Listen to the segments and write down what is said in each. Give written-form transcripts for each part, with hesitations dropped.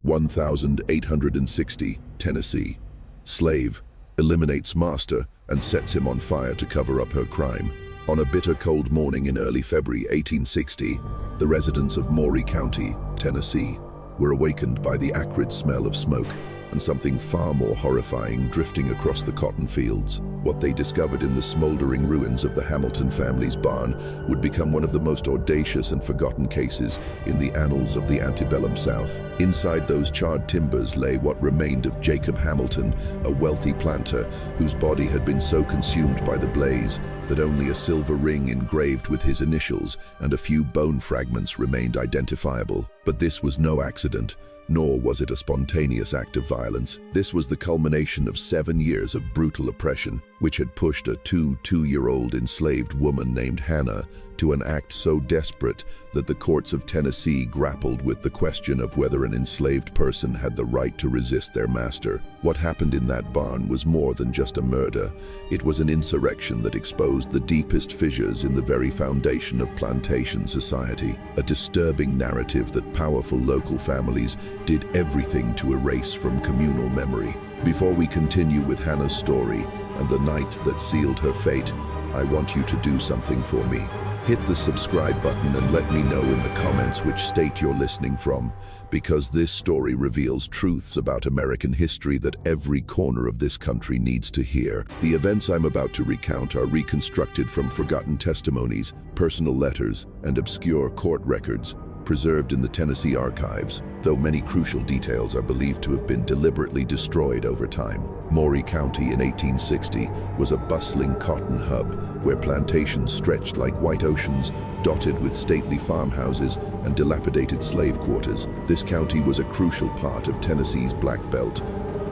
1860, Tennessee. Slave eliminates master and sets him on fire to cover up her crime. On a bitter cold morning in early February 1860, the residents of Maury County, Tennessee, were awakened by the acrid smell of smoke and something far more horrifying drifting across the cotton fields. What they discovered in the smoldering ruins of the Hamilton family's barn would become one of the most audacious and forgotten cases in the annals of the antebellum South. Inside those charred timbers lay what remained of Jacob Hamilton, a wealthy planter whose body had been so consumed by the blaze that only a silver ring engraved with his initials and a few bone fragments remained identifiable. But this was no accident, nor was it a spontaneous act of violence. This was the culmination of 7 years of brutal oppression, which had pushed a two-year-old enslaved woman named Hannah to an act so desperate that the courts of Tennessee grappled with the question of whether an enslaved person had the right to resist their master. What happened in that barn was more than just a murder. It was an insurrection that exposed the deepest fissures in the very foundation of plantation society, a disturbing narrative that powerful local families did everything to erase from communal memory. Before we continue with Hannah's story and the night that sealed her fate, I want you to do something for me. Hit the subscribe button and let me know in the comments which state you're listening from, because this story reveals truths about American history that every corner of this country needs to hear. The events I'm about to recount are reconstructed from forgotten testimonies, personal letters, and obscure court records preserved in the Tennessee archives, though many crucial details are believed to have been deliberately destroyed over time. Maury County in 1860 was a bustling cotton hub where plantations stretched like white oceans, dotted with stately farmhouses and dilapidated slave quarters. This county was a crucial part of Tennessee's Black Belt,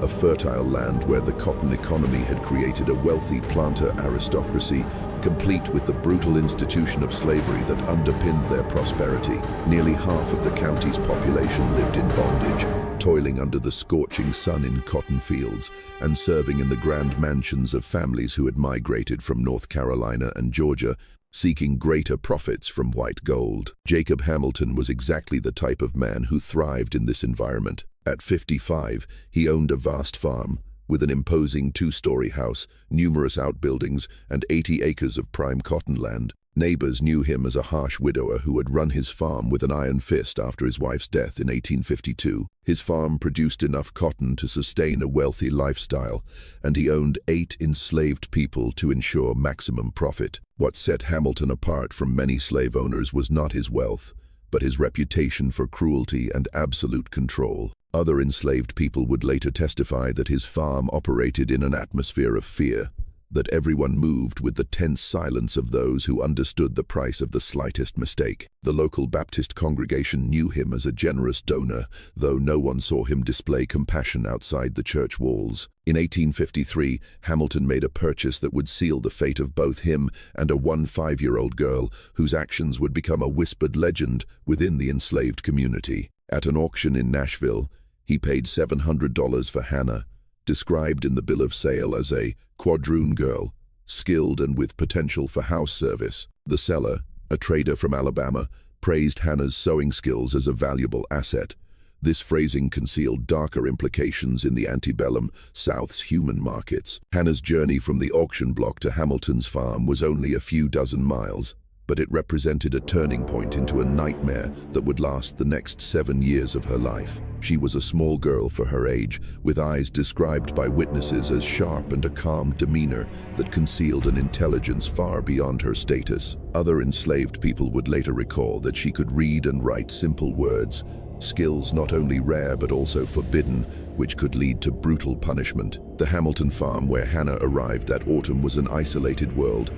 a fertile land where the cotton economy had created a wealthy planter aristocracy, complete with the brutal institution of slavery that underpinned their prosperity. Nearly half of the county's population lived in bondage, toiling under the scorching sun in cotton fields and serving in the grand mansions of families who had migrated from North Carolina and Georgia, seeking greater profits from white gold. Jacob Hamilton was exactly the type of man who thrived in this environment. At 55, he owned a vast farm with an imposing 2-story house, numerous outbuildings, and 80 acres of prime cotton land. Neighbors knew him as a harsh widower who had run his farm with an iron fist after his wife's death in 1852. His farm produced enough cotton to sustain a wealthy lifestyle, and he owned 8 enslaved people to ensure maximum profit. What set Hamilton apart from many slave owners was not his wealth, but his reputation for cruelty and absolute control. Other enslaved people would later testify that his farm operated in an atmosphere of fear, that everyone moved with the tense silence of those who understood the price of the slightest mistake. The local Baptist congregation knew him as a generous donor, though no one saw him display compassion outside the church walls. In 1853, Hamilton made a purchase that would seal the fate of both him and a 5-year-old girl whose actions would become a whispered legend within the enslaved community. At an auction in Nashville, he paid $700 for Hannah, described in the bill of sale as a quadroon girl, skilled and with potential for house service. The seller, a trader from Alabama, praised Hannah's sewing skills as a valuable asset. This phrasing concealed darker implications in the antebellum South's human markets. Hannah's journey from the auction block to Hamilton's farm was only a few dozen miles, but it represented a turning point into a nightmare that would last the next 7 years of her life. She was a small girl for her age, with eyes described by witnesses as sharp and a calm demeanor that concealed an intelligence far beyond her status. Other enslaved people would later recall that she could read and write simple words, skills not only rare but also forbidden, which could lead to brutal punishment. The Hamilton farm where Hannah arrived that autumn was an isolated world,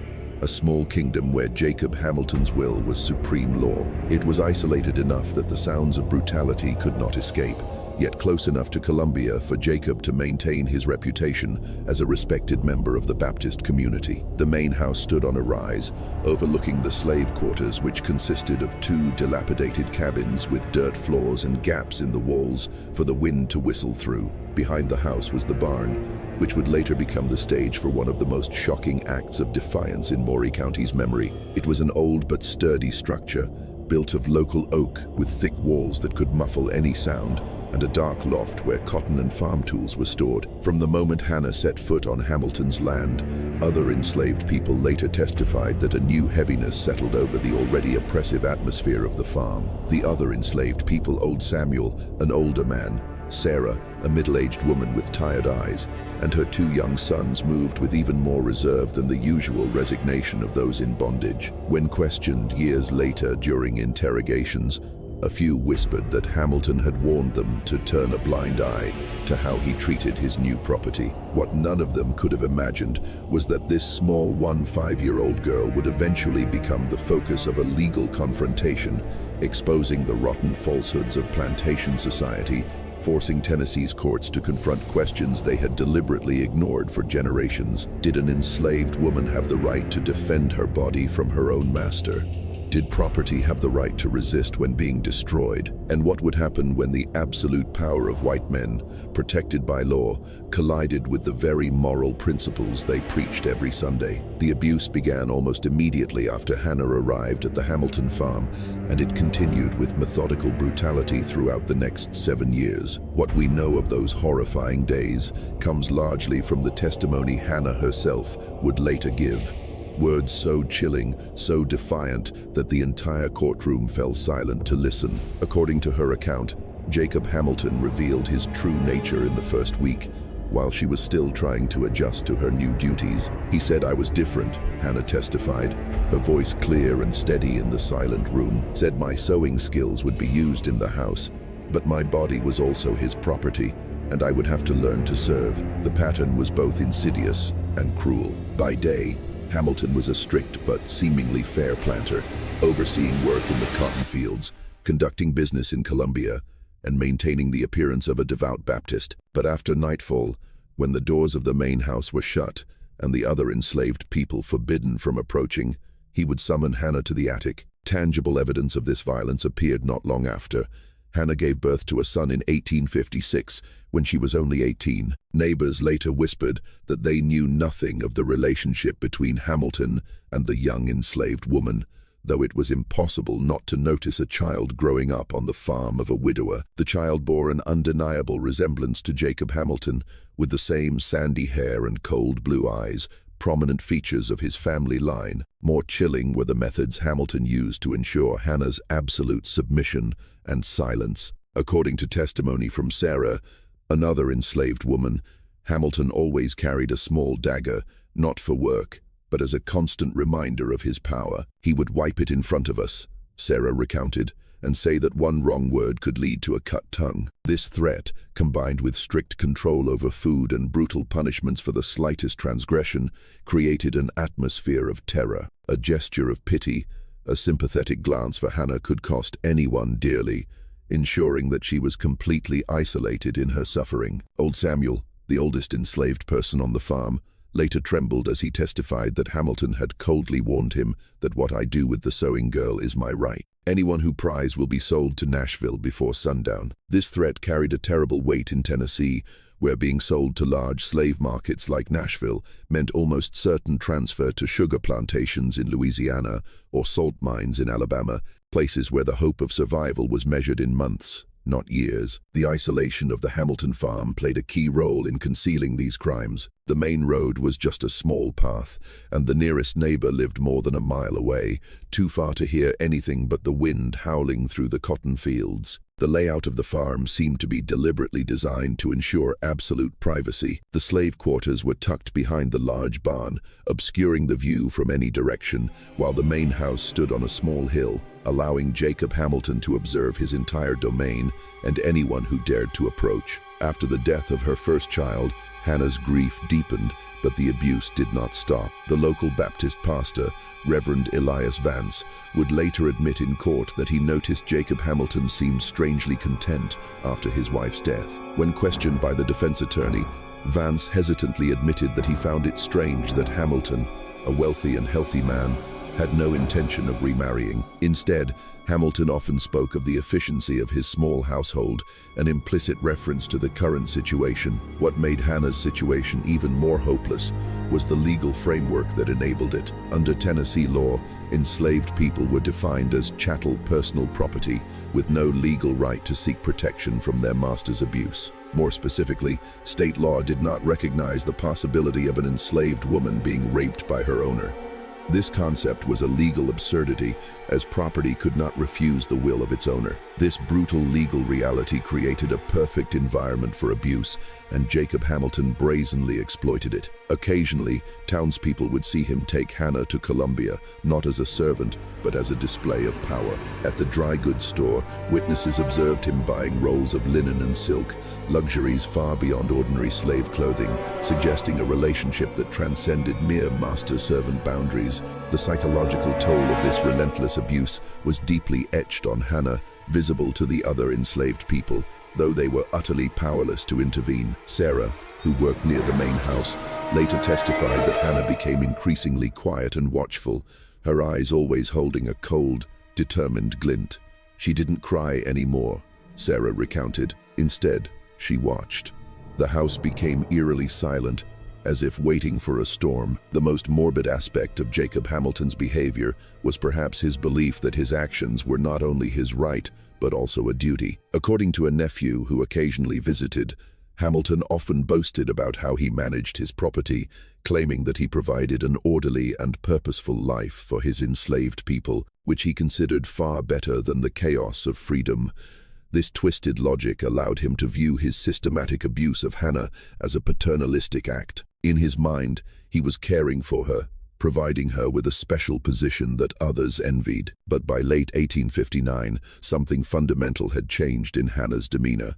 a small kingdom where Jacob Hamilton's will was supreme law. It was isolated enough that the sounds of brutality could not escape, yet close enough to Columbia for Jacob to maintain his reputation as a respected member of the Baptist community. The main house stood on a rise, overlooking the slave quarters, which consisted of 2 dilapidated cabins with dirt floors and gaps in the walls for the wind to whistle through. Behind the house was the barn, which would later become the stage for one of the most shocking acts of defiance in Maury County's memory. It was an old but sturdy structure, built of local oak with thick walls that could muffle any sound, and a dark loft where cotton and farm tools were stored. From the moment Hannah set foot on Hamilton's land, other enslaved people later testified that a new heaviness settled over the already oppressive atmosphere of the farm. The other enslaved people, Old Samuel, an older man, Sarah, a middle-aged woman with tired eyes, and her two young sons moved with even more reserve than the usual resignation of those in bondage. When questioned years later during interrogations, a few whispered that Hamilton had warned them to turn a blind eye to how he treated his new property. What none of them could have imagined was that this small 5-year-old girl would eventually become the focus of a legal confrontation, exposing the rotten falsehoods of plantation society, forcing Tennessee's courts to confront questions they had deliberately ignored for generations. Did an enslaved woman have the right to defend her body from her own master? Did property have the right to resist when being destroyed? And what would happen when the absolute power of white men, protected by law, collided with the very moral principles they preached every Sunday? The abuse began almost immediately after Hannah arrived at the Hamilton farm, and it continued with methodical brutality throughout the next 7 years. What we know of those horrifying days comes largely from the testimony Hannah herself would later give. Words so chilling, so defiant, that the entire courtroom fell silent to listen. According to her account, Jacob Hamilton revealed his true nature in the first week, while she was still trying to adjust to her new duties. He said, "I was different," Hannah testified, her voice clear and steady in the silent room. Said my sewing skills would be used in the house, but my body was also his property, and I would have to learn to serve. The pattern was both insidious and cruel. By day, Hamilton was a strict but seemingly fair planter, overseeing work in the cotton fields, conducting business in Columbia, and maintaining the appearance of a devout Baptist. But after nightfall, when the doors of the main house were shut and the other enslaved people forbidden from approaching, he would summon Hannah to the attic. Tangible evidence of this violence appeared not long after. Hannah gave birth to a son in 1856, when she was only 18. Neighbors later whispered that they knew nothing of the relationship between Hamilton and the young enslaved woman, though it was impossible not to notice a child growing up on the farm of a widower. The child bore an undeniable resemblance to Jacob Hamilton, with the same sandy hair and cold blue eyes, prominent features of his family line. More chilling were the methods Hamilton used to ensure Hannah's absolute submission and silence. According to testimony from Sarah, another enslaved woman, Hamilton always carried a small dagger, not for work, but as a constant reminder of his power. He would wipe it in front of us, Sarah recounted, and say that one wrong word could lead to a cut tongue. This threat, combined with strict control over food and brutal punishments for the slightest transgression, created an atmosphere of terror. A gesture of pity, a sympathetic glance for Hannah could cost anyone dearly, ensuring that she was completely isolated in her suffering. Old Samuel, the oldest enslaved person on the farm, later trembled as he testified that Hamilton had coldly warned him that what I do with the sewing girl is my right. Anyone who pries will be sold to Nashville before sundown. This threat carried a terrible weight in Tennessee, where being sold to large slave markets like Nashville meant almost certain transfer to sugar plantations in Louisiana or salt mines in Alabama, places where the hope of survival was measured in months, not years. The isolation of the Hamilton farm played a key role in concealing these crimes. The main road was just a small path, and the nearest neighbor lived more than a mile away, too far to hear anything but the wind howling through the cotton fields. The layout of the farm seemed to be deliberately designed to ensure absolute privacy. The slave quarters were tucked behind the large barn, obscuring the view from any direction, while the main house stood on a small hill, allowing Jacob Hamilton to observe his entire domain and anyone who dared to approach. After the death of her first child, Hannah's grief deepened, but the abuse did not stop. The local Baptist pastor, Reverend Elias Vance, would later admit in court that he noticed Jacob Hamilton seemed strangely content after his wife's death. When questioned by the defense attorney, Vance hesitantly admitted that he found it strange that Hamilton, a wealthy and healthy man, had no intention of remarrying. Instead, Hamilton often spoke of the efficiency of his small household, an implicit reference to the current situation. What made Hannah's situation even more hopeless was the legal framework that enabled it. Under Tennessee law, enslaved people were defined as chattel personal property, with no legal right to seek protection from their master's abuse. More specifically, state law did not recognize the possibility of an enslaved woman being raped by her owner. This concept was a legal absurdity, as property could not refuse the will of its owner. This brutal legal reality created a perfect environment for abuse, and Jacob Hamilton brazenly exploited it. Occasionally, townspeople would see him take Hannah to Columbia, not as a servant, but as a display of power. At the dry goods store, witnesses observed him buying rolls of linen and silk, luxuries far beyond ordinary slave clothing, suggesting a relationship that transcended mere master-servant boundaries. The psychological toll of this relentless abuse was deeply etched on Hannah, visible to the other enslaved people, though they were utterly powerless to intervene. Sarah, who worked near the main house, later testified that Hannah became increasingly quiet and watchful, her eyes always holding a cold, determined glint. She didn't cry anymore, Sarah recounted. Instead, she watched. The house became eerily silent, as if waiting for a storm. The most morbid aspect of Jacob Hamilton's behavior was perhaps his belief that his actions were not only his right, but also a duty. According to a nephew who occasionally visited, Hamilton often boasted about how he managed his property, claiming that he provided an orderly and purposeful life for his enslaved people, which he considered far better than the chaos of freedom. This twisted logic allowed him to view his systematic abuse of Hannah as a paternalistic act. In his mind, he was caring for her, providing her with a special position that others envied. But by late 1859, something fundamental had changed in Hannah's demeanor.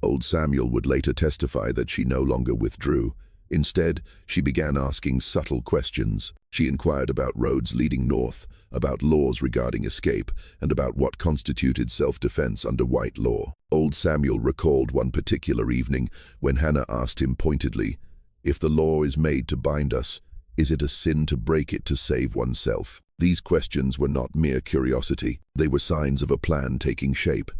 Old Samuel would later testify that she no longer withdrew. Instead, she began asking subtle questions. She inquired about roads leading north, about laws regarding escape, and about what constituted self-defense under white law. Old Samuel recalled one particular evening when Hannah asked him pointedly, "If the law is made to bind us, is it a sin to break it to save oneself?" These questions were not mere curiosity. They were signs of a plan taking shape.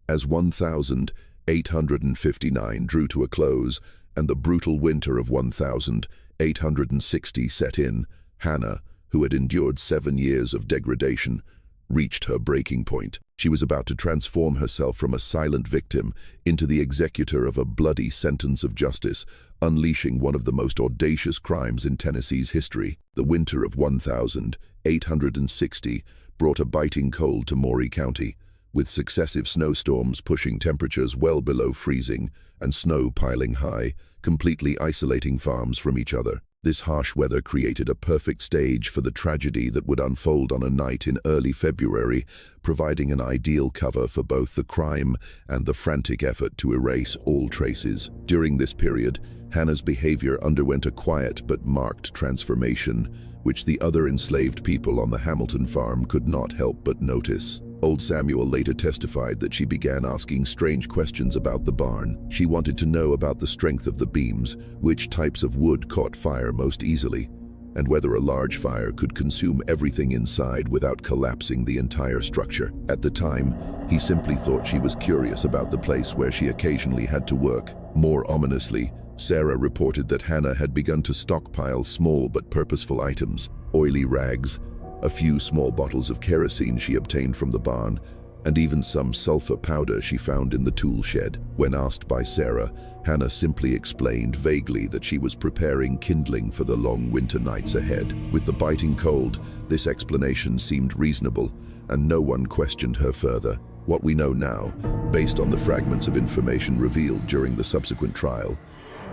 As 1859 drew to a close, and the brutal winter of 1860 set in, Hannah, who had endured 7 years of degradation, reached her breaking point. She was about to transform herself from a silent victim into the executor of a bloody sentence of justice, unleashing one of the most audacious crimes in Tennessee's history. The winter of 1860 brought a biting cold to Maury County, with successive snowstorms pushing temperatures well below freezing and snow piling high, completely isolating farms from each other. This harsh weather created a perfect stage for the tragedy that would unfold on a night in early February, providing an ideal cover for both the crime and the frantic effort to erase all traces. During this period, Hannah's behavior underwent a quiet but marked transformation, which the other enslaved people on the Hamilton farm could not help but notice. Old Samuel later testified that she began asking strange questions about the barn. She wanted to know about the strength of the beams, which types of wood caught fire most easily, and whether a large fire could consume everything inside without collapsing the entire structure. At the time, he simply thought she was curious about the place where she occasionally had to work. More ominously, Sarah reported that Hannah had begun to stockpile small but purposeful items: oily rags, a few small bottles of kerosene she obtained from the barn, and even some sulfur powder she found in the tool shed. When asked by Sarah, Hannah simply explained vaguely that she was preparing kindling for the long winter nights ahead. With the biting cold, this explanation seemed reasonable, and no one questioned her further. What we know now, based on the fragments of information revealed during the subsequent trial,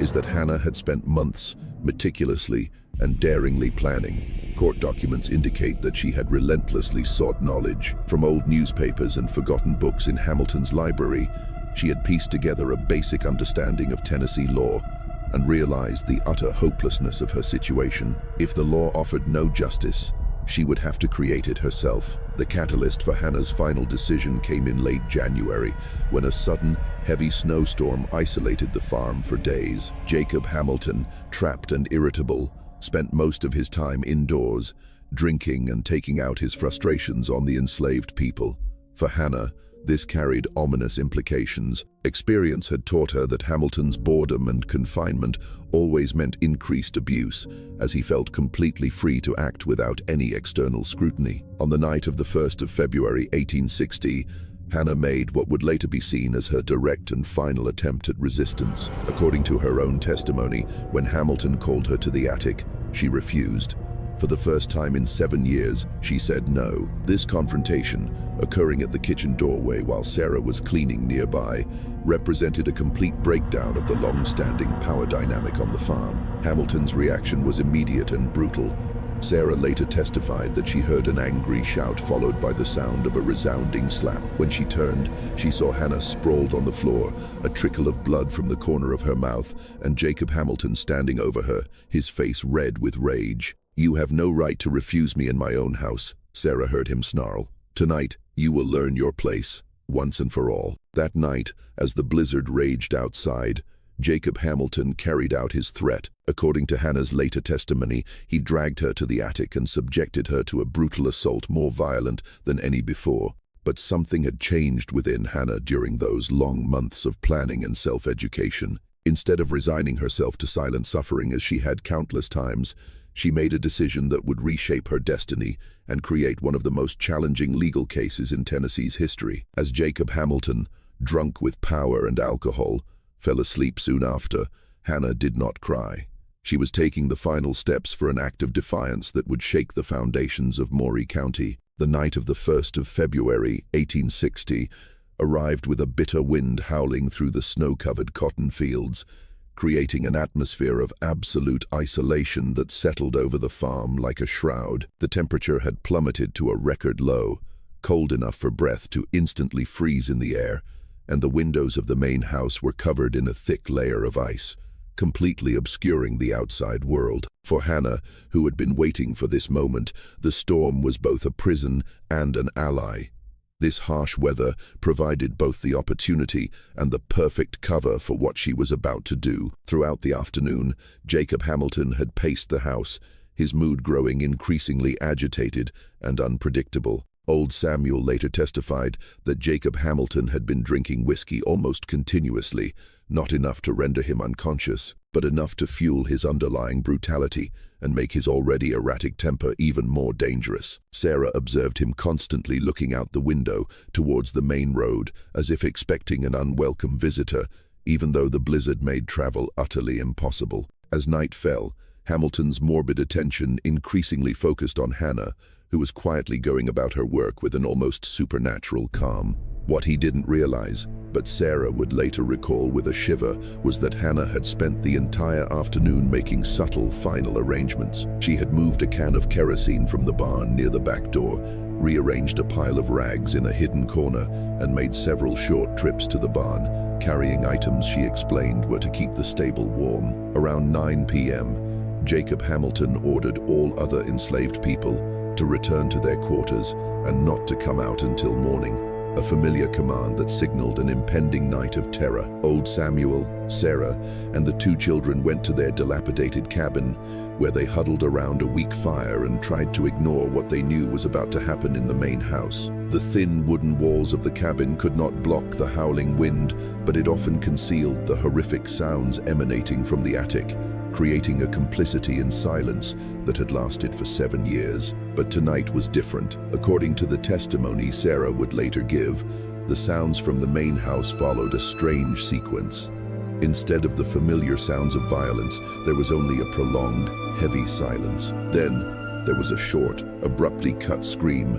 is that Hannah had spent months meticulously and daringly planning. Court documents indicate that she had relentlessly sought knowledge. From old newspapers and forgotten books in Hamilton's library, she had pieced together a basic understanding of Tennessee law and realized the utter hopelessness of her situation. If the law offered no justice, she would have to create it herself. The catalyst for Hannah's final decision came in late January, when a sudden, heavy snowstorm isolated the farm for days. Jacob Hamilton, trapped and irritable, spent most of his time indoors, drinking and taking out his frustrations on the enslaved people. For Hannah, this carried ominous implications. Experience had taught her that Hamilton's boredom and confinement always meant increased abuse, as he felt completely free to act without any external scrutiny. On the night of the 1st of February 1860, Hannah made what would later be seen as her direct and final attempt at resistance. According to her own testimony, when Hamilton called her to the attic, she refused. For the first time in 7 years, she said no. This confrontation, occurring at the kitchen doorway while Sarah was cleaning nearby, represented a complete breakdown of the long-standing power dynamic on the farm. Hamilton's reaction was immediate and brutal. Sarah later testified that she heard an angry shout followed by the sound of a resounding slap. When she turned, she saw Hannah sprawled on the floor, a trickle of blood from the corner of her mouth, and Jacob Hamilton standing over her, his face red with rage. "You have no right to refuse me in my own house," Sarah heard him snarl. "Tonight, you will learn your place, once and for all." That night, as the blizzard raged outside, Jacob Hamilton carried out his threat. According to Hannah's later testimony, he dragged her to the attic and subjected her to a brutal assault more violent than any before. But something had changed within Hannah during those long months of planning and self-education. Instead of resigning herself to silent suffering as she had countless times, she made a decision that would reshape her destiny and create one of the most challenging legal cases in Tennessee's history. As Jacob Hamilton, drunk with power and alcohol, fell asleep soon after, Hannah did not cry. She was taking the final steps for an act of defiance that would shake the foundations of Maury County. The night of the 1st of February, 1860, arrived with a bitter wind howling through the snow-covered cotton fields, creating an atmosphere of absolute isolation that settled over the farm like a shroud. The temperature had plummeted to a record low, cold enough for breath to instantly freeze in the air, and the windows of the main house were covered in a thick layer of ice, completely obscuring the outside world. For Hannah, who had been waiting for this moment, the storm was both a prison and an ally. This harsh weather provided both the opportunity and the perfect cover for what she was about to do. Throughout the afternoon, Jacob Hamilton had paced the house, his mood growing increasingly agitated and unpredictable. Old Samuel later testified that Jacob Hamilton had been drinking whiskey almost continuously, not enough to render him unconscious, but enough to fuel his underlying brutality and make his already erratic temper even more dangerous. Sarah observed him constantly looking out the window towards the main road, as if expecting an unwelcome visitor, even though the blizzard made travel utterly impossible. As night fell, Hamilton's morbid attention increasingly focused on Hannah, who was quietly going about her work with an almost supernatural calm. What he didn't realize, but Sarah would later recall with a shiver, was that Hannah had spent the entire afternoon making subtle final arrangements. She had moved a can of kerosene from the barn near the back door, rearranged a pile of rags in a hidden corner, and made several short trips to the barn, carrying items she explained were to keep the stable warm. Around 9 p.m., Jacob Hamilton ordered all other enslaved people to return to their quarters and not to come out until morning, a familiar command that signaled an impending night of terror. Old Samuel, Sarah, and the 2 children went to their dilapidated cabin, where they huddled around a weak fire and tried to ignore what they knew was about to happen in the main house. The thin wooden walls of the cabin could not block the howling wind, but it often concealed the horrific sounds emanating from the attic, creating a complicity in silence that had lasted for 7 years. But tonight was different. According to the testimony Sarah would later give, the sounds from the main house followed a strange sequence. Instead of the familiar sounds of violence, there was only a prolonged, heavy silence. Then, there was a short, abruptly cut scream,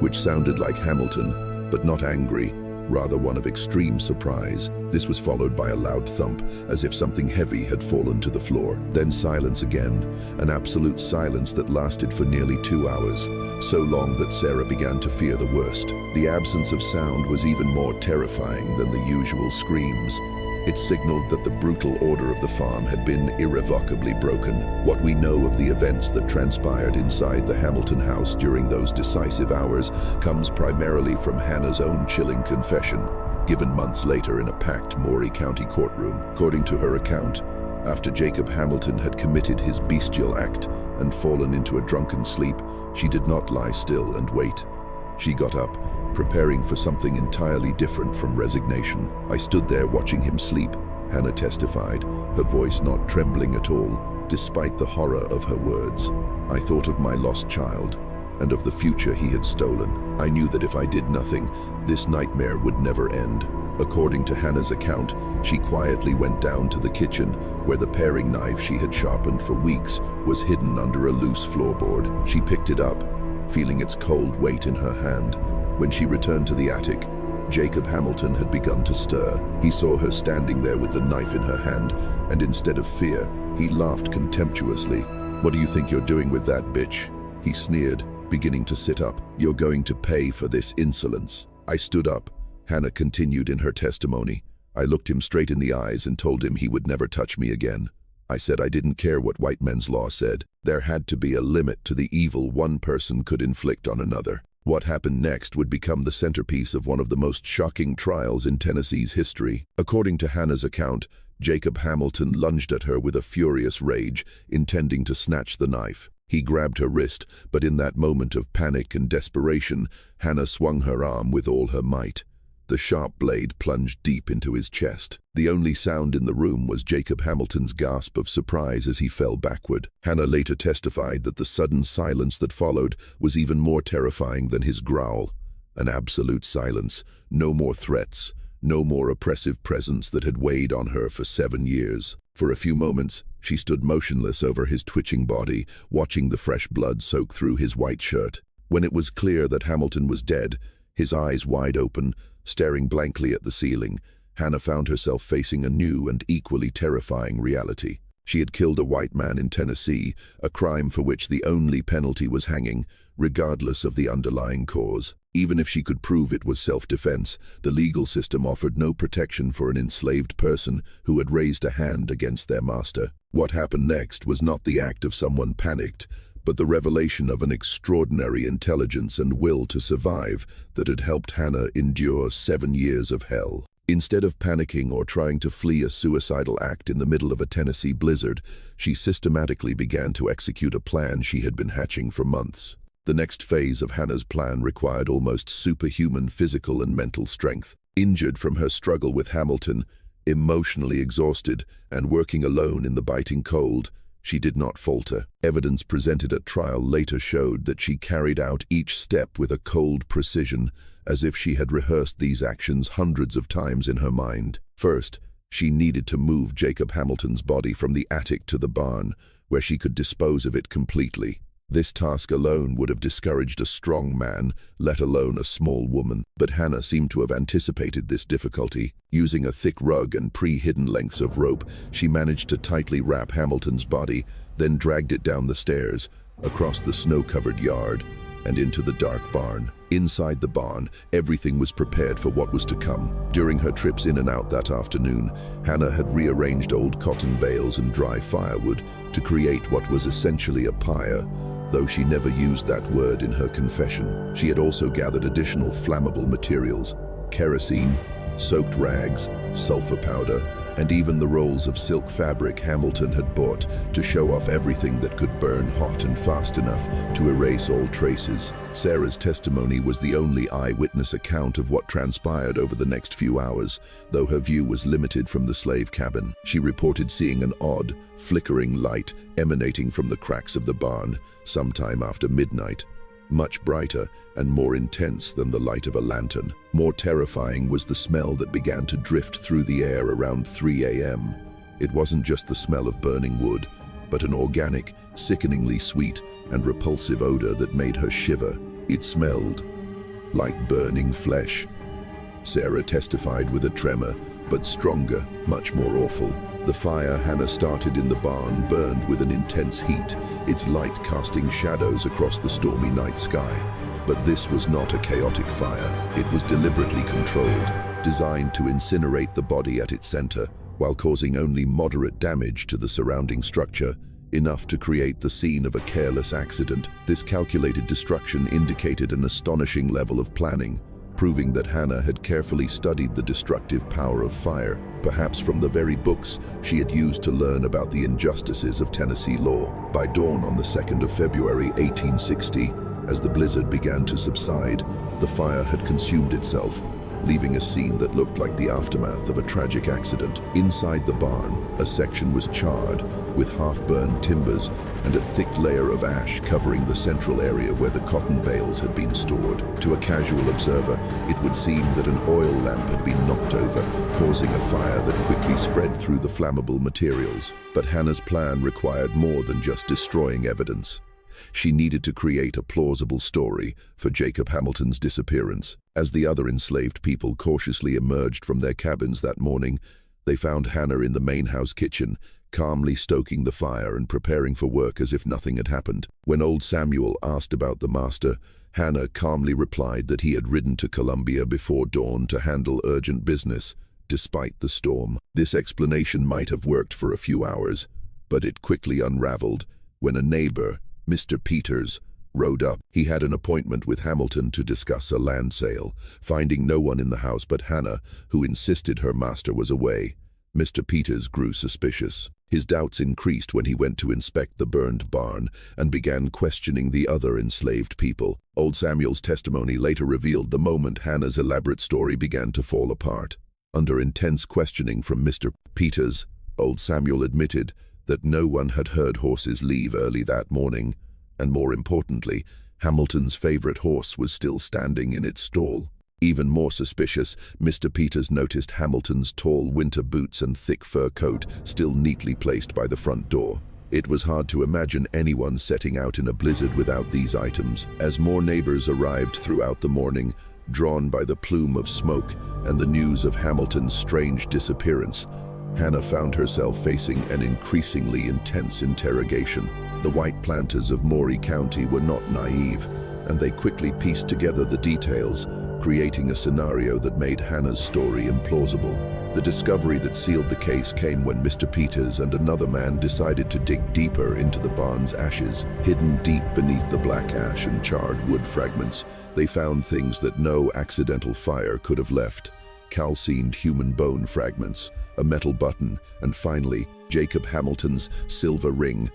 which sounded like Hamilton, but not angry, rather one of extreme surprise. This was followed by a loud thump, as if something heavy had fallen to the floor. Then silence again, an absolute silence that lasted for nearly 2 hours, so long that Sarah began to fear the worst. The absence of sound was even more terrifying than the usual screams. It signaled that the brutal order of the farm had been irrevocably broken. What we know of the events that transpired inside the Hamilton house during those decisive hours comes primarily from Hannah's own chilling confession, given months later in a packed Maury County courtroom. According to her account, After Jacob Hamilton had committed his bestial act and fallen into a drunken sleep, she did not lie still and wait. She got up, preparing for something entirely different from resignation. "I stood there watching him sleep," Hannah testified, her voice not trembling at all, despite the horror of her words. "I thought of my lost child and of the future he had stolen. I knew that if I did nothing, this nightmare would never end." According to Hannah's account, she quietly went down to the kitchen, where the paring knife she had sharpened for weeks was hidden under a loose floorboard. She picked it up, feeling its cold weight in her hand. When she returned to the attic, Jacob Hamilton had begun to stir. He saw her standing there with the knife in her hand, and instead of fear, he laughed contemptuously. "What do you think you're doing with that, bitch?" he sneered, beginning to sit up. "You're going to pay for this insolence." "I stood up," Hannah continued in her testimony. "I looked him straight in the eyes and told him he would never touch me again. I said I didn't care what white men's law said. There had to be a limit to the evil one person could inflict on another." What happened next would become the centerpiece of one of the most shocking trials in Tennessee's history. According to Hannah's account, Jacob Hamilton lunged at her with a furious rage, intending to snatch the knife. He grabbed her wrist, but in that moment of panic and desperation, Hannah swung her arm with all her might. The sharp blade plunged deep into his chest. The only sound in the room was Jacob Hamilton's gasp of surprise as he fell backward. Hannah later testified that the sudden silence that followed was even more terrifying than his growl. An absolute silence, no more threats, no more oppressive presence that had weighed on her for 7 years. For a few moments, she stood motionless over his twitching body, watching the fresh blood soak through his white shirt. When it was clear that Hamilton was dead, his eyes wide open, staring blankly at the ceiling, Hannah found herself facing a new and equally terrifying reality. She had killed a white man in Tennessee, a crime for which the only penalty was hanging, regardless of the underlying cause. Even if she could prove it was self-defense, the legal system offered no protection for an enslaved person who had raised a hand against their master. What happened next was not the act of someone panicked, but the revelation of an extraordinary intelligence and will to survive that had helped Hannah endure 7 years of hell. Instead of panicking or trying to flee a suicidal act in the middle of a Tennessee blizzard, she systematically began to execute a plan she had been hatching for months. The next phase of Hannah's plan required almost superhuman physical and mental strength. Injured from her struggle with Hamilton, emotionally exhausted, and working alone in the biting cold, she did not falter. Evidence presented at trial later showed that she carried out each step with a cold precision, as if she had rehearsed these actions hundreds of times in her mind. First, she needed to move Jacob Hamilton's body from the attic to the barn, where she could dispose of it completely. This task alone would have discouraged a strong man, let alone a small woman. But Hannah seemed to have anticipated this difficulty. Using a thick rug and pre-hidden lengths of rope, she managed to tightly wrap Hamilton's body, then dragged it down the stairs, across the snow-covered yard, and into the dark barn. Inside the barn, everything was prepared for what was to come. During her trips in and out that afternoon, Hannah had rearranged old cotton bales and dry firewood to create what was essentially a pyre, though she never used that word in her confession. She had also gathered additional flammable materials: kerosene, soaked rags, sulfur powder, and even the rolls of silk fabric Hamilton had bought to show off everything that could burn hot and fast enough to erase all traces. Sarah's testimony was the only eyewitness account of what transpired over the next few hours, though her view was limited from the slave cabin. She reported seeing an odd, flickering light emanating from the cracks of the barn sometime after midnight, much brighter and more intense than the light of a lantern. More terrifying was the smell that began to drift through the air around 3 a.m. It wasn't just the smell of burning wood, but an organic, sickeningly sweet and repulsive odor that made her shiver. It smelled like burning flesh. Sarah testified with a tremor, but stronger, much more awful. The fire Hannah started in the barn burned with an intense heat, its light casting shadows across the stormy night sky. But this was not a chaotic fire. It was deliberately controlled, designed to incinerate the body at its center, while causing only moderate damage to the surrounding structure, enough to create the scene of a careless accident. This calculated destruction indicated an astonishing level of planning, proving that Hannah had carefully studied the destructive power of fire, perhaps from the very books she had used to learn about the injustices of Tennessee law. By dawn on the 2nd of February 1860, as the blizzard began to subside, the fire had consumed itself, leaving a scene that looked like the aftermath of a tragic accident. Inside the barn, a section was charred, with half-burned timbers and a thick layer of ash covering the central area where the cotton bales had been stored. To a casual observer, it would seem that an oil lamp had been knocked over, causing a fire that quickly spread through the flammable materials. But Hannah's plan required more than just destroying evidence. She needed to create a plausible story for Jacob Hamilton's disappearance. As the other enslaved people cautiously emerged from their cabins that morning, they found Hannah in the main house kitchen, calmly stoking the fire and preparing for work as if nothing had happened. When old Samuel asked about the master, Hannah calmly replied that he had ridden to Columbia before dawn to handle urgent business, despite the storm. This explanation might have worked for a few hours, but it quickly unraveled when a neighbor, Mr. Peters, rode up. He had an appointment with Hamilton to discuss a land sale. Finding no one in the house but Hannah, who insisted her master was away, Mr. Peters grew suspicious. His doubts increased when he went to inspect the burned barn and began questioning the other enslaved people. Old Samuel's testimony later revealed the moment Hannah's elaborate story began to fall apart. Under intense questioning from Mr. Peters, old Samuel admitted that no one had heard horses leave early that morning, and more importantly, Hamilton's favorite horse was still standing in its stall. Even more suspicious, Mr. Peters noticed Hamilton's tall winter boots and thick fur coat still neatly placed by the front door. It was hard to imagine anyone setting out in a blizzard without these items. As more neighbors arrived throughout the morning, drawn by the plume of smoke and the news of Hamilton's strange disappearance, Hannah found herself facing an increasingly intense interrogation. The white planters of Maury County were not naive, and they quickly pieced together the details, creating a scenario that made Hannah's story implausible. The discovery that sealed the case came when Mr. Peters and another man decided to dig deeper into the barn's ashes. Hidden deep beneath the black ash and charred wood fragments, they found things that no accidental fire could have left. Calcined human bone fragments, a metal button, and finally, Jacob Hamilton's silver ring.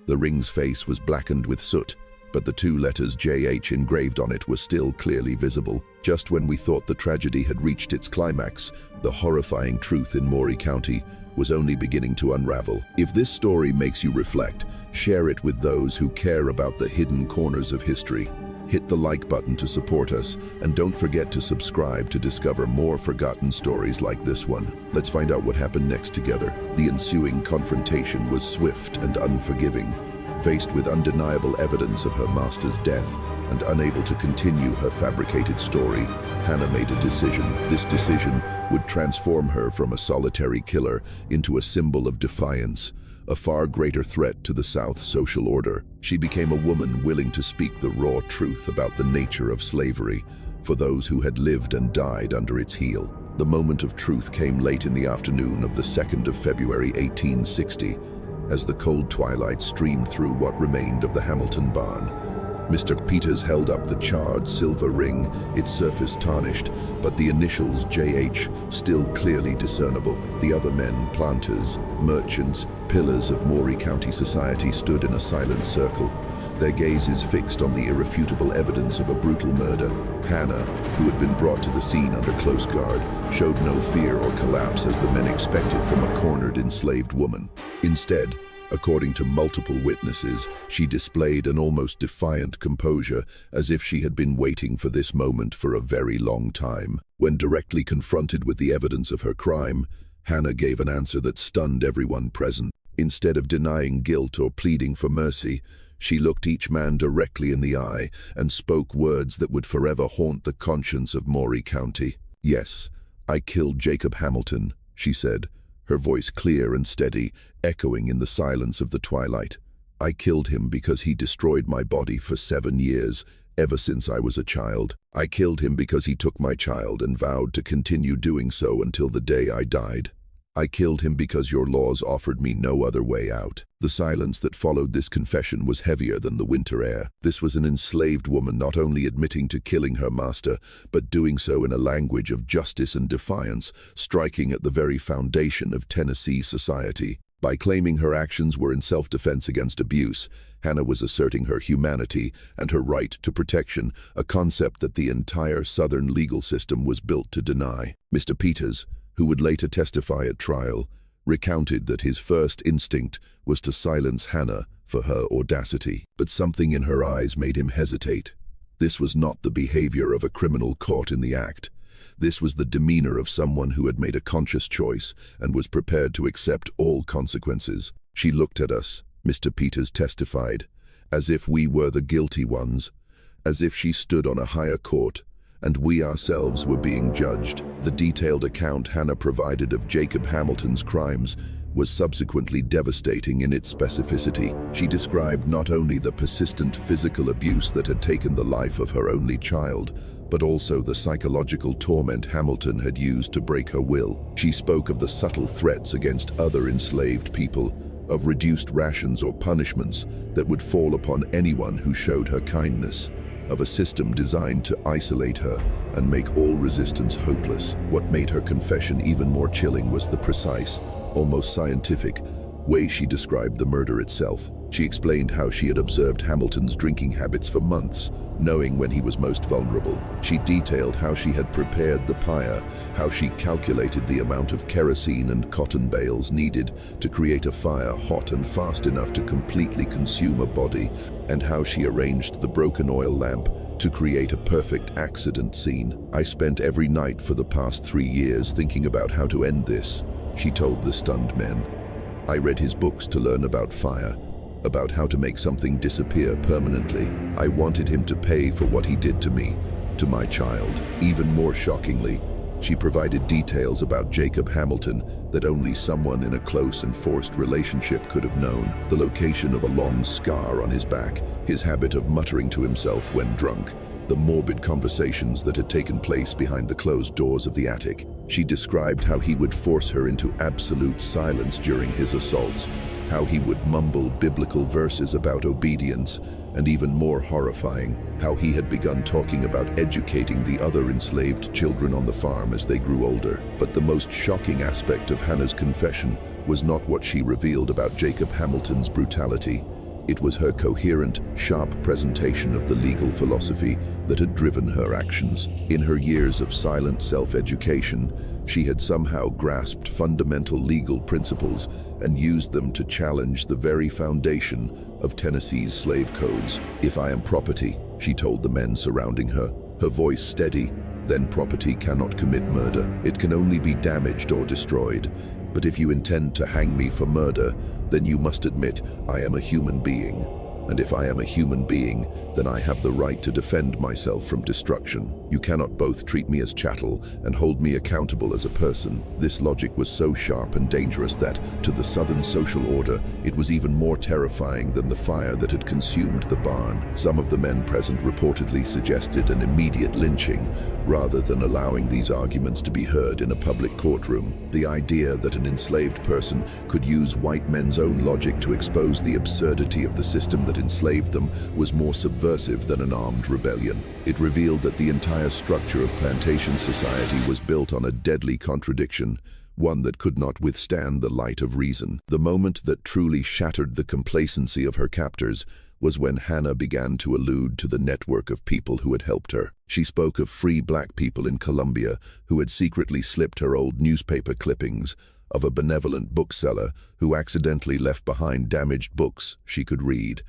The ring's face was blackened with soot, but the two letters JH engraved on it were still clearly visible. Just when we thought the tragedy had reached its climax, the horrifying truth in Maury County was only beginning to unravel. If this story makes you reflect, share it with those who care about the hidden corners of history. Hit the like button to support us, and don't forget to subscribe to discover more forgotten stories like this one. Let's find out what happened next together. The ensuing confrontation was swift and unforgiving. Faced with undeniable evidence of her master's death and unable to continue her fabricated story, Hannah made a decision. This decision would transform her from a solitary killer into a symbol of defiance, a far greater threat to the South's social order. She became a woman willing to speak the raw truth about the nature of slavery for those who had lived and died under its heel. The moment of truth came late in the afternoon of the 2nd of February 1860, as the cold twilight streamed through what remained of the Hamilton barn. Mr. Peters held up the charred silver ring, its surface tarnished, but the initials JH still clearly discernible. The other men, planters, merchants, pillars of Maury County society, stood in a silent circle, their gazes fixed on the irrefutable evidence of a brutal murder. Hannah, who had been brought to the scene under close guard, showed no fear or collapse as the men expected from a cornered enslaved woman. Instead, according to multiple witnesses, she displayed an almost defiant composure, as if she had been waiting for this moment for a very long time. When directly confronted with the evidence of her crime, Hannah gave an answer that stunned everyone present. Instead of denying guilt or pleading for mercy, she looked each man directly in the eye and spoke words that would forever haunt the conscience of Maury County. "Yes, I killed Jacob Hamilton," she said, her voice clear and steady, echoing in the silence of the twilight. "I killed him because he destroyed my body for 7 years, ever since I was a child. I killed him because he took my child and vowed to continue doing so until the day I died." I killed him because your laws offered me no other way out. The silence that followed this confession was heavier than the winter air. This was an enslaved woman not only admitting to killing her master, but doing so in a language of justice and defiance, striking at the very foundation of Tennessee society. By claiming her actions were in self-defense against abuse, Hannah was asserting her humanity and her right to protection, a concept that the entire Southern legal system was built to deny. Mr. Peters, who would later testify at trial, recounted that his first instinct was to silence Hannah for her audacity. But something in her eyes made him hesitate. This was not the behavior of a criminal caught in the act. This was the demeanor of someone who had made a conscious choice and was prepared to accept all consequences. She looked at us, Mr. Peters testified, as if we were the guilty ones, as if she stood on a higher court, and we ourselves were being judged. The detailed account Hannah provided of Jacob Hamilton's crimes was subsequently devastating in its specificity. She described not only the persistent physical abuse that had taken the life of her only child, but also the psychological torment Hamilton had used to break her will. She spoke of the subtle threats against other enslaved people, of reduced rations or punishments that would fall upon anyone who showed her kindness, of a system designed to isolate her and make all resistance hopeless. What made her confession even more chilling was the precise, almost scientific, way she described the murder itself. She explained how she had observed Hamilton's drinking habits for months, knowing when he was most vulnerable. She detailed how she had prepared the pyre, how she calculated the amount of kerosene and cotton bales needed to create a fire hot and fast enough to completely consume a body, and how she arranged the broken oil lamp to create a perfect accident scene. I spent every night for the past 3 years thinking about how to end this, she told the stunned men. I read his books to learn about fire, about how to make something disappear permanently. I wanted him to pay for what he did to me, to my child. Even more shockingly, she provided details about Jacob Hamilton that only someone in a close and forced relationship could have known. The location of a long scar on his back, his habit of muttering to himself when drunk, the morbid conversations that had taken place behind the closed doors of the attic. She described how he would force her into absolute silence during his assaults, how he would mumble biblical verses about obedience, and even more horrifying, how he had begun talking about educating the other enslaved children on the farm as they grew older. But the most shocking aspect of Hannah's confession was not what she revealed about Jacob Hamilton's brutality. It was her coherent, sharp presentation of the legal philosophy that had driven her actions. In her years of silent self-education, she had somehow grasped fundamental legal principles and used them to challenge the very foundation of Tennessee's slave codes. "If I am property," she told the men surrounding her, her voice steady, "then property cannot commit murder. It can only be damaged or destroyed. But if you intend to hang me for murder, then you must admit I am a human being. And if I am a human being, then I have the right to defend myself from destruction. You cannot both treat me as chattel and hold me accountable as a person." This logic was so sharp and dangerous that, to the Southern social order, it was even more terrifying than the fire that had consumed the barn. Some of the men present reportedly suggested an immediate lynching, rather than allowing these arguments to be heard in a public courtroom. The idea that an enslaved person could use white men's own logic to expose the absurdity of the system that enslaved them was more subversive than an armed rebellion. It revealed that the entire structure of plantation society was built on a deadly contradiction, one that could not withstand the light of reason. The moment that truly shattered the complacency of her captors was when Hannah began to allude to the network of people who had helped her. She spoke of free black people in Colombia who had secretly slipped her old newspaper clippings, of a benevolent bookseller who accidentally left behind damaged books she could read,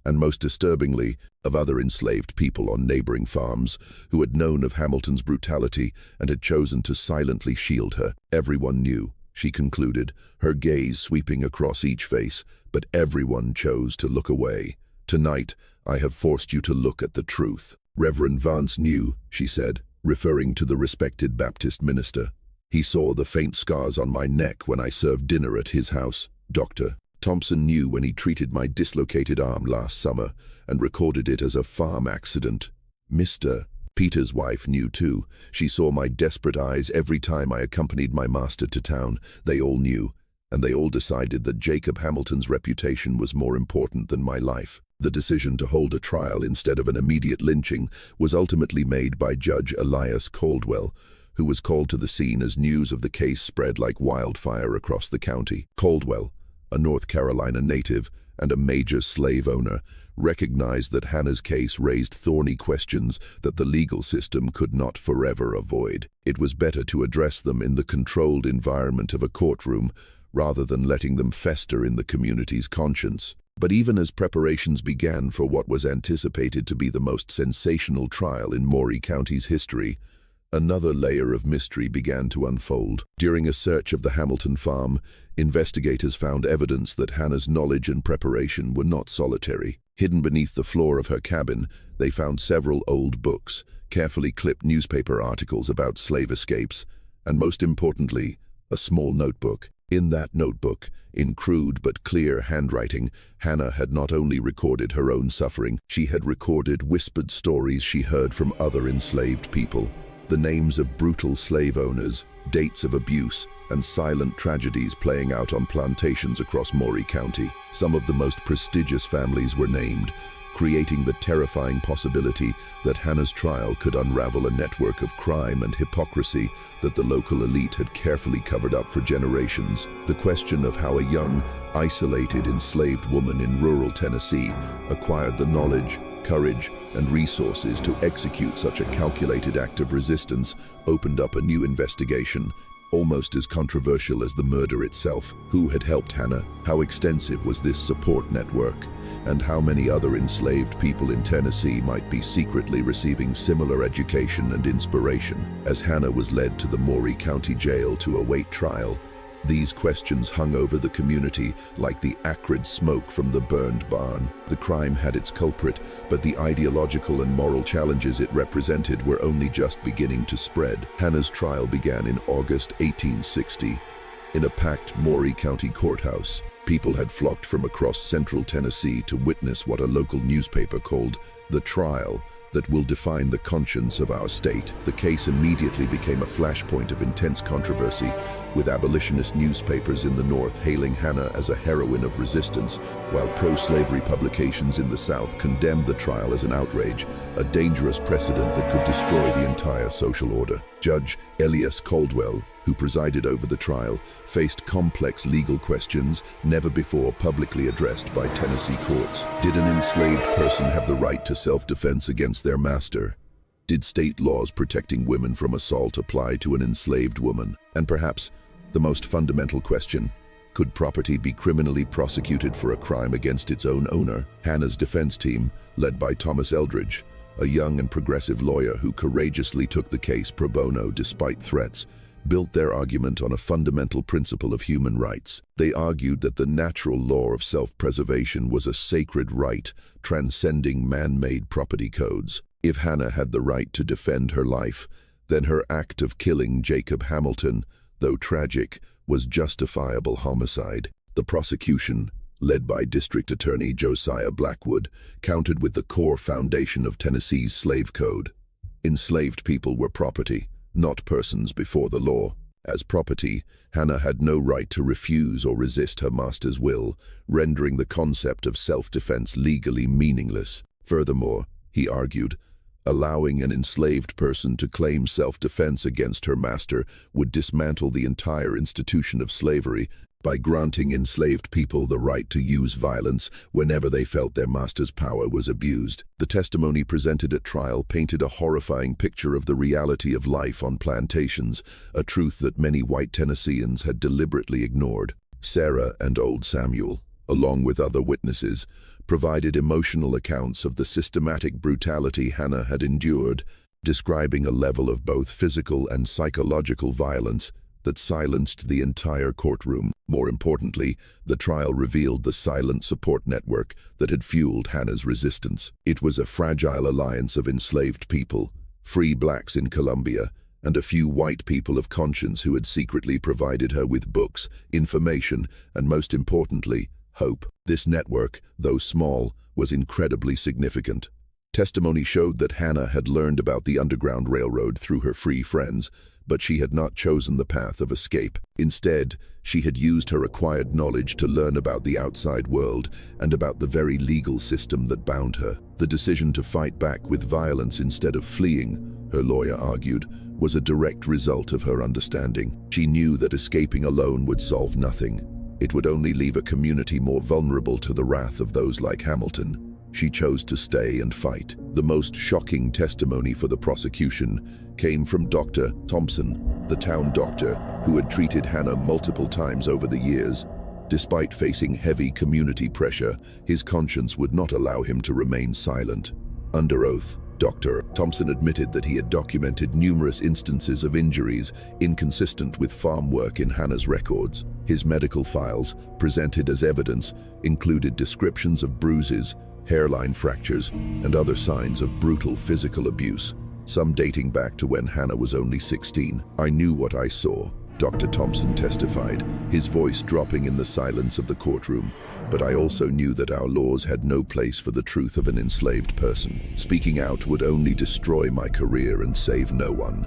and most disturbingly, of other enslaved people on neighboring farms who had known of Hamilton's brutality and had chosen to silently shield her. Everyone knew, she concluded, her gaze sweeping across each face, but everyone chose to look away. "Tonight, I have forced you to look at the truth." "Reverend Vance knew," she said, referring to the respected Baptist minister. "He saw the faint scars on my neck when I served dinner at his house. Dr. Thompson knew when he treated my dislocated arm last summer and recorded it as a farm accident. Mr. Peter's wife knew too. She saw my desperate eyes every time I accompanied my master to town. They all knew, and they all decided that Jacob Hamilton's reputation was more important than my life. The decision to hold a trial instead of an immediate lynching was ultimately made by Judge Elias Caldwell, who was called to the scene as news of the case spread like wildfire across the county. Caldwell, a North Carolina native and a major slave owner, recognized that Hannah's case raised thorny questions that the legal system could not forever avoid. It was better to address them in the controlled environment of a courtroom rather than letting them fester in the community's conscience. But even as preparations began for what was anticipated to be the most sensational trial in Maury County's history, another layer of mystery began to unfold. During a search of the Hamilton farm, investigators found evidence that Hannah's knowledge and preparation were not solitary. Hidden beneath the floor of her cabin, they found several old books, carefully clipped newspaper articles about slave escapes, and most importantly, a small notebook. In that notebook, in crude but clear handwriting, Hannah had not only recorded her own suffering, she had recorded whispered stories she heard from other enslaved people. The names of brutal slave owners, dates of abuse, and silent tragedies playing out on plantations across Maury County. Some of the most prestigious families were named, creating the terrifying possibility that Hannah's trial could unravel a network of crime and hypocrisy that the local elite had carefully covered up for generations. The question of how a young, isolated, enslaved woman in rural Tennessee acquired the knowledge, courage, and resources to execute such a calculated act of resistance opened up a new investigation, almost as controversial as the murder itself. Who had helped Hannah? How extensive was this support network? And how many other enslaved people in Tennessee might be secretly receiving similar education and inspiration? As Hannah was led to the Maury County Jail to await trial, these questions hung over the community like the acrid smoke from the burned barn. The crime had its culprit, but the ideological and moral challenges it represented were only just beginning to spread. Hannah's trial began in August 1860. In a packed Maury County courthouse, people had flocked from across central Tennessee to witness what a local newspaper called the trial that will define the conscience of our state. The case immediately became a flashpoint of intense controversy, with abolitionist newspapers in the North hailing Hannah as a heroine of resistance, while pro-slavery publications in the South condemned the trial as an outrage, a dangerous precedent that could destroy the entire social order. Judge Elias Caldwell, who presided over the trial, faced complex legal questions never before publicly addressed by Tennessee courts. Did an enslaved person have the right to self-defense against their master? Did state laws protecting women from assault apply to an enslaved woman? And perhaps the most fundamental question, could property be criminally prosecuted for a crime against its own owner? Hannah's defense team, led by Thomas Eldridge, a young and progressive lawyer who courageously took the case pro bono despite threats, built their argument on a fundamental principle of human rights. They argued that the natural law of self-preservation was a sacred right transcending man-made property codes. If Hannah had the right to defend her life, then her act of killing Jacob Hamilton, though tragic, was justifiable homicide. The prosecution, led by District Attorney Josiah Blackwood, countered with the core foundation of Tennessee's slave code. Enslaved people were property, not persons before the law. As property, Hannah had no right to refuse or resist her master's will, rendering the concept of self-defense legally meaningless. Furthermore, he argued, allowing an enslaved person to claim self-defense against her master would dismantle the entire institution of slavery by granting enslaved people the right to use violence whenever they felt their master's power was abused. The testimony presented at trial painted a horrifying picture of the reality of life on plantations, a truth that many white Tennesseans had deliberately ignored. Sarah and Old Samuel, along with other witnesses, provided emotional accounts of the systematic brutality Hannah had endured, describing a level of both physical and psychological violence that silenced the entire courtroom. More importantly, the trial revealed the silent support network that had fueled Hannah's resistance. It was a fragile alliance of enslaved people, free blacks in Columbia, and a few white people of conscience who had secretly provided her with books, information, and most importantly, hope. This network, though small, was incredibly significant. Testimony showed that Hannah had learned about the Underground Railroad through her free friends, but she had not chosen the path of escape. Instead, she had used her acquired knowledge to learn about the outside world and about the very legal system that bound her. The decision to fight back with violence instead of fleeing, her lawyer argued, was a direct result of her understanding. She knew that escaping alone would solve nothing. It would only leave a community more vulnerable to the wrath of those like Hamilton. She chose to stay and fight. The most shocking testimony for the prosecution came from Dr. Thompson, the town doctor who had treated Hannah multiple times over the years. Despite facing heavy community pressure, his conscience would not allow him to remain silent. Under oath, Dr. Thompson admitted that he had documented numerous instances of injuries inconsistent with farm work in Hannah's records. His medical files, presented as evidence, included descriptions of bruises, hairline fractures, and other signs of brutal physical abuse, some dating back to when Hannah was only 16. "I knew what I saw," Dr. Thompson testified, his voice dropping in the silence of the courtroom. "But I also knew that our laws had no place for the truth of an enslaved person. Speaking out would only destroy my career and save no one.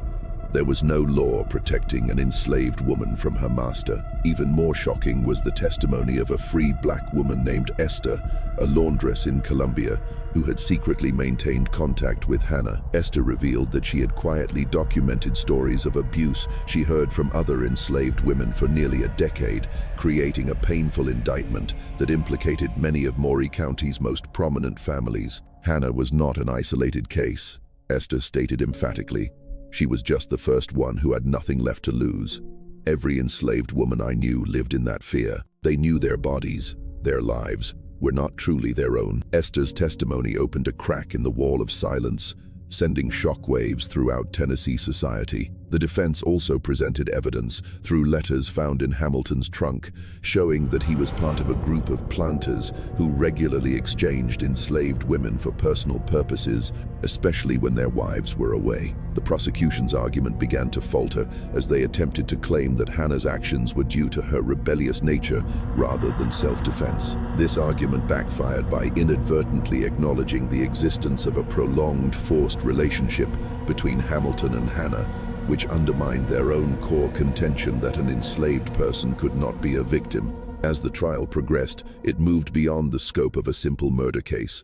There was no law protecting an enslaved woman from her master." Even more shocking was the testimony of a free black woman named Esther, a laundress in Colombia, who had secretly maintained contact with Hannah. Esther revealed that she had quietly documented stories of abuse she heard from other enslaved women for nearly a decade, creating a painful indictment that implicated many of Maury County's most prominent families. Hannah was not an isolated case, Esther stated emphatically. She was just the first one who had nothing left to lose. Every enslaved woman I knew lived in that fear. They knew their bodies, their lives, were not truly their own. Esther's testimony opened a crack in the wall of silence, sending shockwaves throughout Tennessee society. The defense also presented evidence through letters found in Hamilton's trunk, showing that he was part of a group of planters who regularly exchanged enslaved women for personal purposes, especially when their wives were away. The prosecution's argument began to falter as they attempted to claim that Hannah's actions were due to her rebellious nature rather than self-defense. This argument backfired by inadvertently acknowledging the existence of a prolonged, forced relationship between Hamilton and Hannah, which undermined their own core contention that an enslaved person could not be a victim. As the trial progressed, it moved beyond the scope of a simple murder case.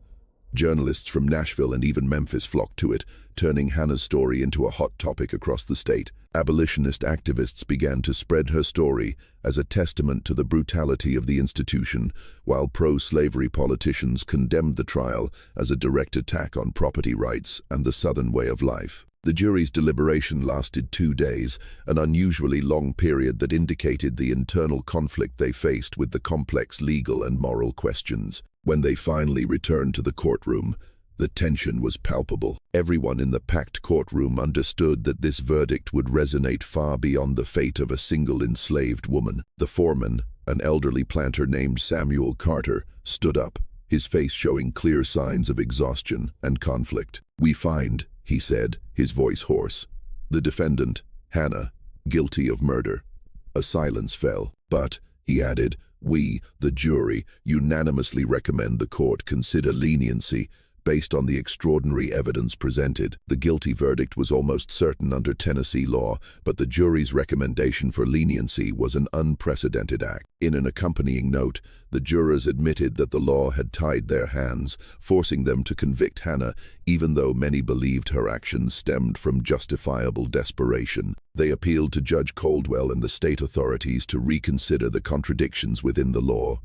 Journalists from Nashville and even Memphis flocked to it, turning Hannah's story into a hot topic across the state. Abolitionist activists began to spread her story as a testament to the brutality of the institution, while pro-slavery politicians condemned the trial as a direct attack on property rights and the Southern way of life. The jury's deliberation lasted 2 days, an unusually long period that indicated the internal conflict they faced with the complex legal and moral questions. When they finally returned to the courtroom, the tension was palpable. Everyone in the packed courtroom understood that this verdict would resonate far beyond the fate of a single enslaved woman. The foreman, an elderly planter named Samuel Carter, stood up, his face showing clear signs of exhaustion and conflict. "We find," he said, his voice hoarse, "the defendant, Hannah, guilty of murder." A silence fell. "But," he added, "we, the jury, unanimously recommend the court consider leniency based on the extraordinary evidence presented." The guilty verdict was almost certain under Tennessee law, but the jury's recommendation for leniency was an unprecedented act. In an accompanying note, the jurors admitted that the law had tied their hands, forcing them to convict Hannah, even though many believed her actions stemmed from justifiable desperation. They appealed to Judge Caldwell and the state authorities to reconsider the contradictions within the law,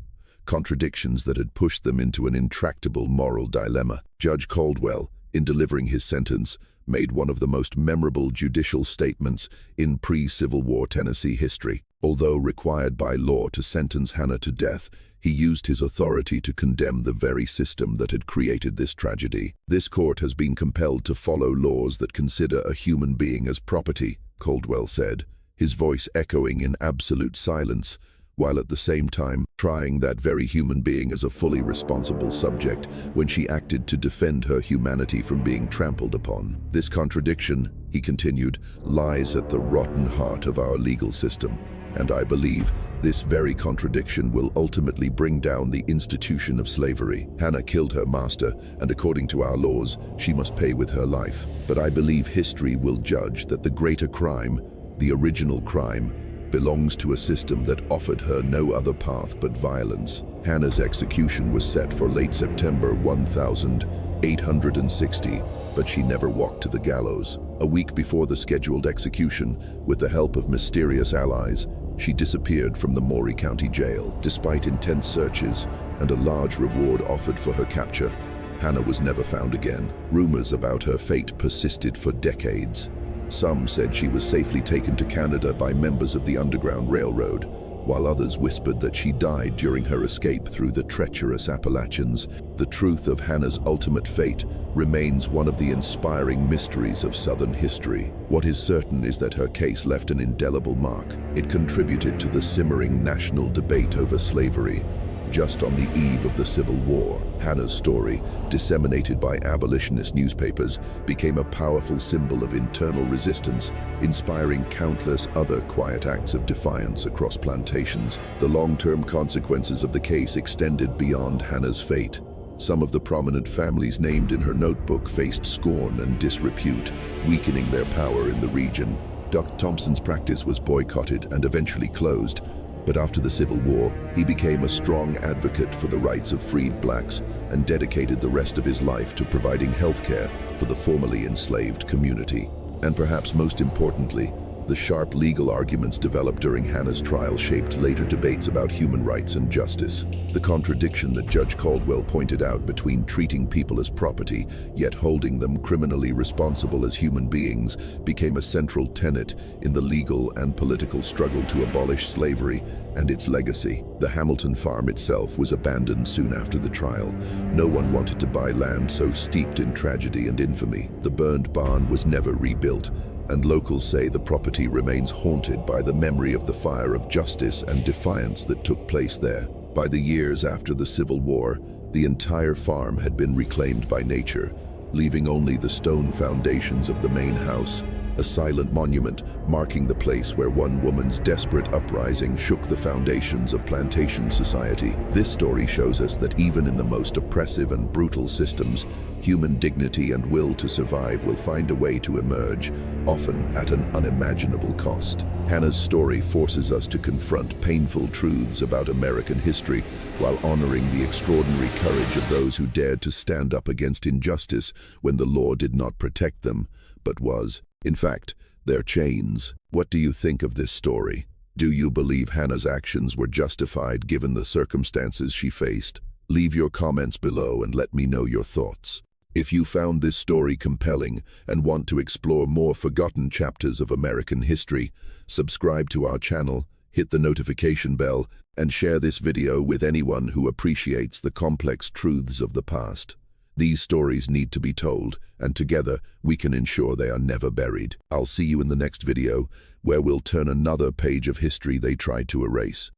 contradictions that had pushed them into an intractable moral dilemma. Judge Caldwell, in delivering his sentence, made one of the most memorable judicial statements in pre-Civil War Tennessee history. Although required by law to sentence Hannah to death, he used his authority to condemn the very system that had created this tragedy. "This court has been compelled to follow laws that consider a human being as property," Caldwell said, his voice echoing in absolute silence, while at the same time trying that very human being as a fully responsible subject when she acted to defend her humanity from being trampled upon. "This contradiction," he continued, "lies at the rotten heart of our legal system. And I believe this very contradiction will ultimately bring down the institution of slavery. Hannah killed her master, and according to our laws, she must pay with her life. But I believe history will judge that the greater crime, the original crime, belongs to a system that offered her no other path but violence. Hannah's execution was set for late September 1860, but she never walked to the gallows. A week before the scheduled execution, with the help of mysterious allies, she disappeared from the Maury County Jail. Despite intense searches and a large reward offered for her capture, Hannah was never found again. Rumors about her fate persisted for decades. Some said she was safely taken to Canada by members of the Underground Railroad, while others whispered that she died during her escape through the treacherous Appalachians. The truth of Hannah's ultimate fate remains one of the inspiring mysteries of Southern history. What is certain is that her case left an indelible mark. It contributed to the simmering national debate over slavery. Just on the eve of the Civil War, Hannah's story, disseminated by abolitionist newspapers, became a powerful symbol of internal resistance, inspiring countless other quiet acts of defiance across plantations. The long-term consequences of the case extended beyond Hannah's fate. Some of the prominent families named in her notebook faced scorn and disrepute, weakening their power in the region. Dr. Thompson's practice was boycotted and eventually closed. But after the Civil War, he became a strong advocate for the rights of freed blacks and dedicated the rest of his life to providing health care for the formerly enslaved community. And perhaps most importantly, the sharp legal arguments developed during Hannah's trial shaped later debates about human rights and justice. The contradiction that Judge Caldwell pointed out between treating people as property, yet holding them criminally responsible as human beings, became a central tenet in the legal and political struggle to abolish slavery and its legacy. The Hamilton farm itself was abandoned soon after the trial. No one wanted to buy land so steeped in tragedy and infamy. The burned barn was never rebuilt, and locals say the property remains haunted by the memory of the fire of justice and defiance that took place there. By the years after the Civil War, the entire farm had been reclaimed by nature, leaving only the stone foundations of the main house, a silent monument marking the place where one woman's desperate uprising shook the foundations of plantation society. This story shows us that even in the most oppressive and brutal systems, human dignity and will to survive will find a way to emerge, often at an unimaginable cost. Hannah's story forces us to confront painful truths about American history while honoring the extraordinary courage of those who dared to stand up against injustice when the law did not protect them, but was, in fact, their chains. What do you think of this story? Do you believe Hannah's actions were justified given the circumstances she faced? Leave your comments below and let me know your thoughts. If you found this story compelling and want to explore more forgotten chapters of American history, subscribe to our channel, hit the notification bell, and share this video with anyone who appreciates the complex truths of the past. These stories need to be told, and together we can ensure they are never buried. I'll see you in the next video, where we'll turn another page of history they tried to erase.